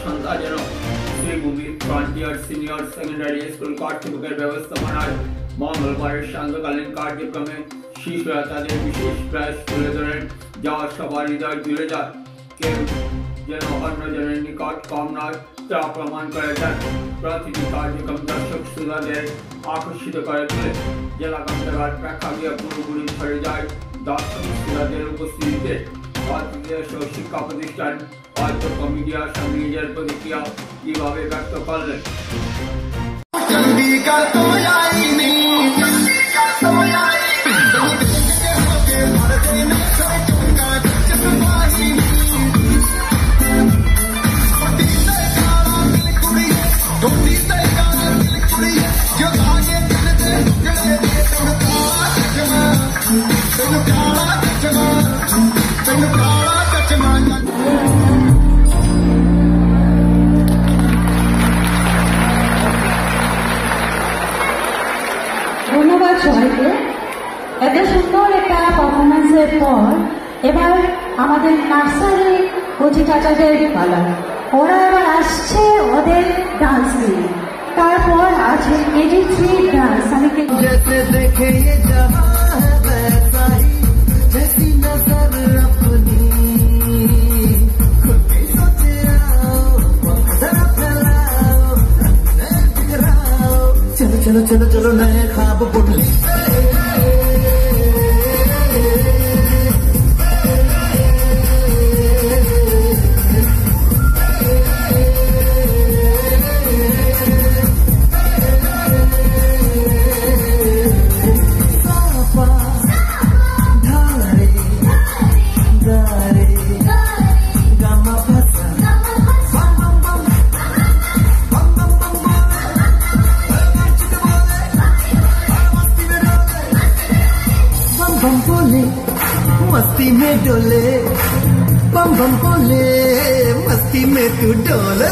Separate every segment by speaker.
Speaker 1: সন্ধ্যা যেন Sribhumi frontier senior secondary school কর্তৃপক্ষের ব্যবস্থাপনায় মঙ্গলবারের সান্ধ্যকালীন কার্যক্রমে শিশুরা তাদের বিশেষ প্রয়াস তুলে ধরেন, যা সবার হৃদয় তুলে যায়। কেউ যেন অন্যজনের নিকট কম নয় তা প্রমাণ করে দেন। প্রতিটি কার্যক্রম দর্শক শ্রোতাদের আকর্ষিত করে তোলে। জেলা গ্রন্থাগার প্রেক্ষাগৃহে পুরোপুরি ভরে যায় দর্শক শ্রোতাদের উপস্থিতিতে। শিক্ষা প্রতিষ্ঠান অধ্যক্ষ মিডিয়ার সঙ্গে নিজের প্রতিক্রিয়া কিভাবে ব্যক্ত করলেন।
Speaker 2: ধন্যবাদ সবাইকে। এত সুন্দর একটা পারফরমেন্সের পর এবার আমাদের নার্সারি কচি চাচাদের পালা। ওরা এবার আসছে ওদের ডান্স নিয়ে। তারপর আছে কেজি 3 ডান্স। আমি দেখে
Speaker 3: चलो चलो चलो नए ख्वाब बुढ़े मस्ती में डोले, बम बम बोले, मस्ती में तू डोले।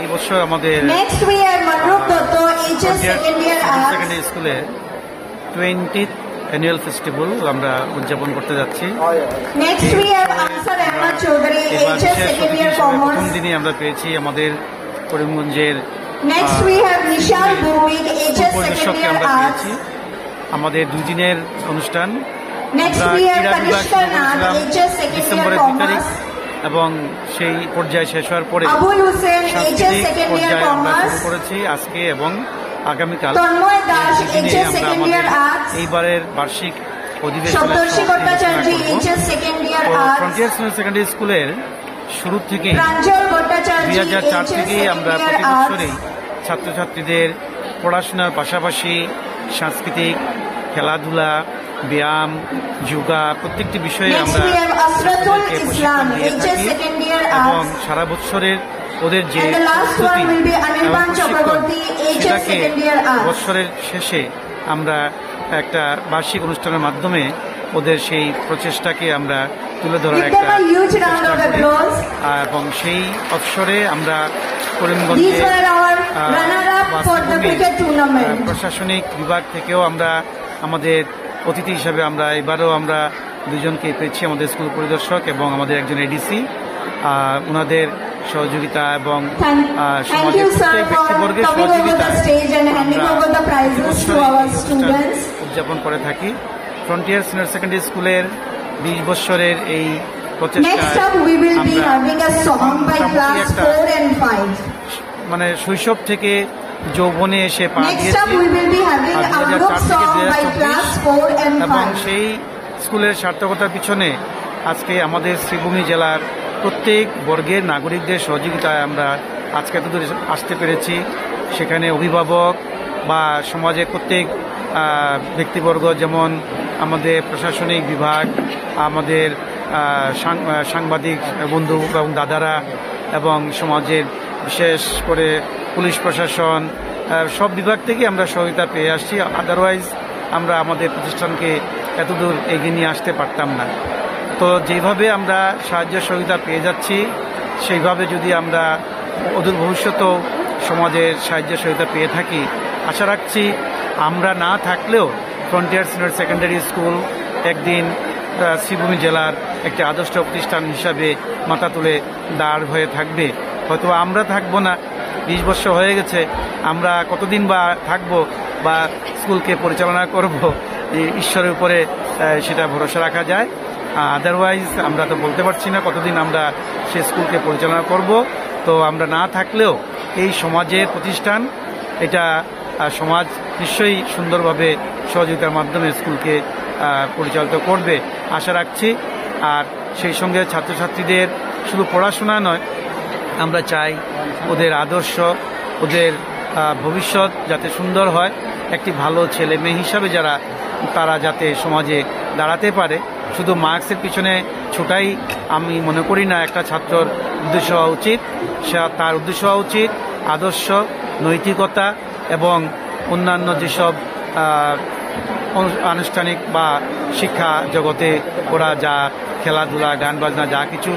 Speaker 4: এই বছর আমাদের সেকেন্ডারি স্কুলে 20th অ্যানুয়াল ফেস্টিভ্যাল আমরা উদযাপন করতে যাচ্ছি। প্রথম দিনে আমরা পেয়েছি আমাদের করিমগঞ্জের পরিদর্শককে আমরা পেয়েছি। আমাদের 2 দিনের অনুষ্ঠান আমরা ক্রীড়া বিভাগ শুরু করেছিলাম ডিসেম্বরের 2 তারিখ এবং সেই পর্যায়ে শেষ হওয়ার পরে সাংস্কৃতিক পর্যায়ে আমরা শুরু করেছি আজকে এবং আগামীকাল। দিনে আমরা আমাদের এইবারের বার্ষিক অধিবেশনে ফ্রন্টিয়ার সিনিয়র সেকেন্ডারি স্কুলের শুরু থেকে 2004 থেকেই আমরা প্রতি বছরেই ছাত্রছাত্রীদের পড়াশোনার পাশাপাশি সাংস্কৃতিক খেলাধুলা, ব্যায়াম, যোগা প্রত্যেকটি বিষয়ে আমরা প্রশিক্ষণ দিয়ে থাকি এবং সারা বছরের ওদের যে প্রস্তুতি এবং প্রশিক্ষণ সেটাকে বছরের শেষে আমরা একটা বার্ষিক অনুষ্ঠানের মাধ্যমে ওদের সেই প্রচেষ্টাকে আমরা তুলে ধরার একটা চেষ্টা করি এবং সেই অবসরে আমরা করিমগঞ্জে প্রশাসনিক বিভাগ থেকেও আমরা আমাদের অতিথি হিসাবে আমরা এবারও আমরা 2 জনকে পেয়েছি, আমাদের স্কুল পরিদর্শক এবং আমাদের একজন এডিসি। ওনাদের সহযোগিতা এবং সমাজের প্রত্যেক ব্যক্তিবর্গের সহযোগিতা উদযাপন করে থাকি। ফ্রন্টিয়ার সিনিয়র সেকেন্ডারি স্কুলের 20 বছরের এই প্রচেষ্টায় মানে শৈশব থেকে যৌবনে এসে পা দিয়েছি 2004 থেকে 2024 এবং সেই স্কুলের সার্থকতার পিছনে আজকে আমাদের শ্রীভূমি জেলার প্রত্যেক বর্গের নাগরিকদের সহযোগিতায় আমরা আজকে এতদূর আসতে পেরেছি। সেখানে অভিভাবক বা সমাজের প্রত্যেক ব্যক্তিবর্গ, যেমন আমাদের প্রশাসনিক বিভাগ, আমাদের সাংবাদিক বন্ধু এবং দাদারা এবং সমাজের বিশেষ করে পুলিশ প্রশাসন, সব বিভাগ থেকে আমরা সহযোগিতা পেয়ে আসছি। আদারওয়াইজ আমরা আমাদের প্রতিষ্ঠানকে এতদূর এগিয়ে নিয়ে আসতে পারতাম না। তো যেভাবে আমরা সাহায্য সহযোগিতা পেয়ে যাচ্ছি সেইভাবে যদি আমরা অদূর ভবিষ্যতেও সমাজের সাহায্য সহযোগিতা পেয়ে থাকি আশা রাখছি আমরা না থাকলেও ফ্রন্টিয়ার সিনিয়র সেকেন্ডারি স্কুল একদিন শ্রীভূমি জেলার একটি আদর্শ প্রতিষ্ঠান হিসাবে মাথা তুলে দাঁড় হয়ে থাকবে। হয়তো আমরা থাকবো না, 20 বছর হয়ে গেছে, আমরা কতদিন বা থাকবো বা স্কুলকে পরিচালনা করব, ঈশ্বরের উপরে সেটা ভরসা রাখা যায়। আদারওয়াইজ আমরা তো বলতে পারছি না কতদিন আমরা সে স্কুলকে পরিচালনা করব। তো আমরা না থাকলেও এই সমাজের প্রতিষ্ঠান, এটা সমাজ নিশ্চয়ই সুন্দরভাবে সহযোগিতার মাধ্যমে স্কুলকে পরিচালিত করবে আশা রাখছি। আর সেই সঙ্গে ছাত্রছাত্রীদের শুধু পড়াশোনা নয়, আমরা চাই ওদের আদর্শ, ওদের ভবিষ্যৎ যাতে সুন্দর হয়, একটি ভালো ছেলে মেয়ে হিসাবে তারা যাতে সমাজে দাঁড়াতে পারে। শুধু মার্কসের পিছনে ছোটাই আমি মনে করি না একটা ছাত্রর উদ্দেশ্য হওয়া উচিত। তার উদ্দেশ্য হওয়া উচিত আদর্শ, নৈতিকতা এবং অন্যান্য যেসব আনুষ্ঠানিক বা শিক্ষা জগতে ওরা যা খেলাধুলা, গান বাজনা যা কিছু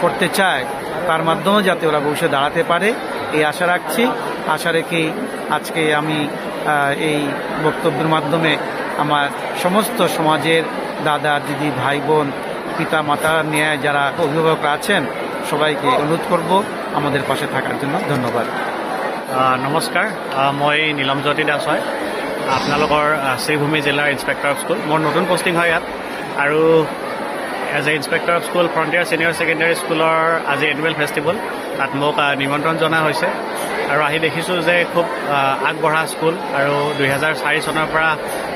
Speaker 4: করতে চায় তার মাধ্যমে যাতে ওরা ভবিষ্যতে দাঁড়াতে পারে এই আশা রাখছি। আশা রেখেই আজকে আমি এই বক্তব্যের মাধ্যমে আমার সমস্ত সমাজের দাদা দিদি, ভাই বোন, পিতা মাতা নিয়ে যারা অভিভাবকরা আছেন সবাইকে অনুরোধ করব আমাদের পাশে থাকার জন্য। ধন্যবাদ।
Speaker 5: নমস্কাৰ, মই নীলমজ্যোতি দাস হয়, আপোনালোকৰ শ্ৰীভূমি জিলাৰ ইনস্পেক্টৰ অফ স্কুল। মোৰ নতুন পষ্টিং হয় ইয়াত, আৰু as a inspector of school frontier senior secondary স্কুলৰ আজি এনুৱেল ফেষ্টিভেল, তাত মোক নিমন্ত্ৰণ জনা হৈছে। আৰু আহি দেখিছোঁ যে খুব আগবঢ়া স্কুল, আৰু 2004 চনৰ পৰা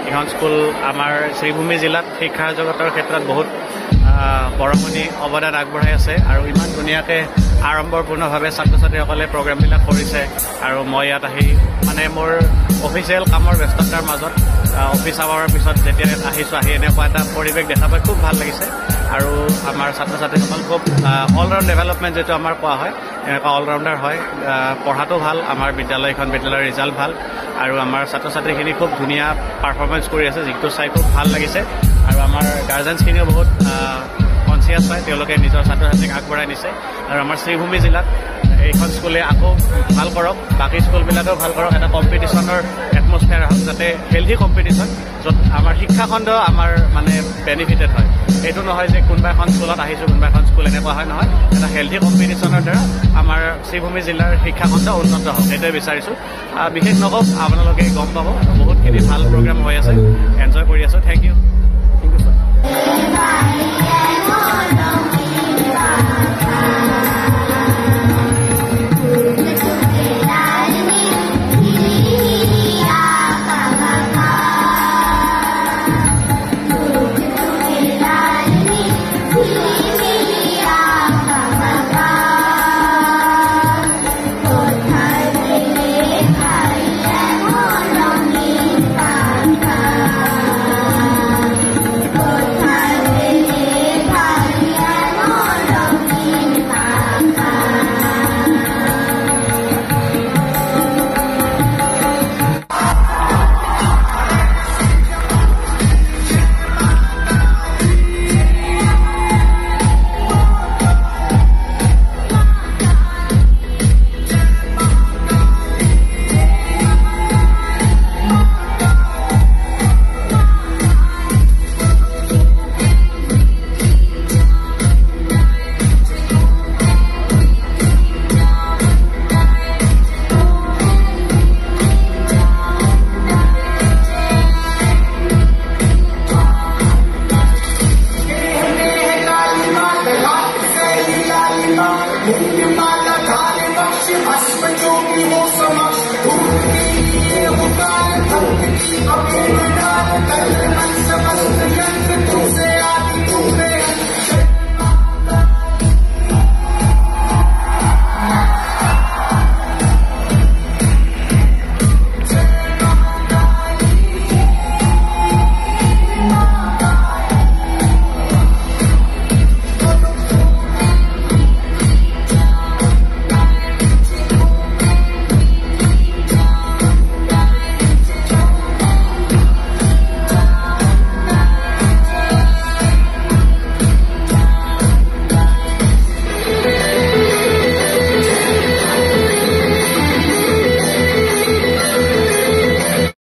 Speaker 5: এইখন স্কুল আমাৰ শ্ৰীভূমি জিলাত শিক্ষা জগতৰ ক্ষেত্ৰত বহুত বৰঙণি অৱদান আগবঢ়াই আছে, আৰু ইমান ধুনীয়াকৈ আড়ম্বৰপূৰ্ণভাৱে ছাত্ৰ ছাত্ৰীসকলে প্ৰগ্ৰেমবিলাক কৰিছে। আৰু মই ইয়াত আহি মানে মোৰ অফিচিয়েল কামৰ ব্যস্ততাৰ মাজত অফিচ আৱাৰৰ পিছত যেতিয়া আহিছোঁ, আহি এনেকুৱা এটা পৰিৱেশ দেখা পাই খুব ভাল লাগিছে। আৰু আমাৰ ছাত্ৰ ছাত্ৰীসকল খুব অলৰাউণ্ড ডেভেলপমেণ্ট যিটো আমাৰ কোৱা হয়, এনেকুৱা অলৰাউণ্ডাৰ হয়। পঢ়াটো ভাল, আমাৰ বিদ্যালয়ৰ ৰিজাল্ট ভাল, আৰু আমাৰ ছাত্ৰ ছাত্ৰীখিনি খুব ধুনীয়া পাৰফৰ্মেঞ্চ কৰি আছে, যিটো চাই খুব ভাল লাগিছে। আৰু আমাৰ গাৰ্জেনছখিনিও বহুত কনচিয়াছ হয়, তেওঁলোকে নিজৰ ছাত্ৰ ছাত্ৰীক আগবঢ়াই নিছে। আৰু আমাৰ শ্ৰীভূমি জিলাত এইখন স্কুলে আকৌ ভাল কৰক, বাকী স্কুলবিলাকেও ভাল কৰক, এটা কম্পিটিশ্যনৰ এটমস্ফিয়াৰ হওক, যাতে হেল্থি কম্পিটিশ্যন, য'ত আমাৰ শিক্ষাখণ্ড আমাৰ মানে বেনিফিটেড হয়। এইটো নহয় যে কোনোবা এখন স্কুলত আহিছোঁ, কোনোবা এখন স্কুল এনেকুৱা হয়, নহয়। এটা হেল্থি কম্পিটিশ্যনৰ দ্বাৰা আমাৰ শ্ৰীভূমি জিলাৰ শিক্ষাখণ্ড উন্নত হওক, সেইটোৱে বিচাৰিছোঁ। বিশেষ নকওক, আপোনালোকে গম পাব বহুতখিনি ভাল প্ৰগ্ৰেম হৈ আছে, এনজয় কৰি আছোঁ। Thank you.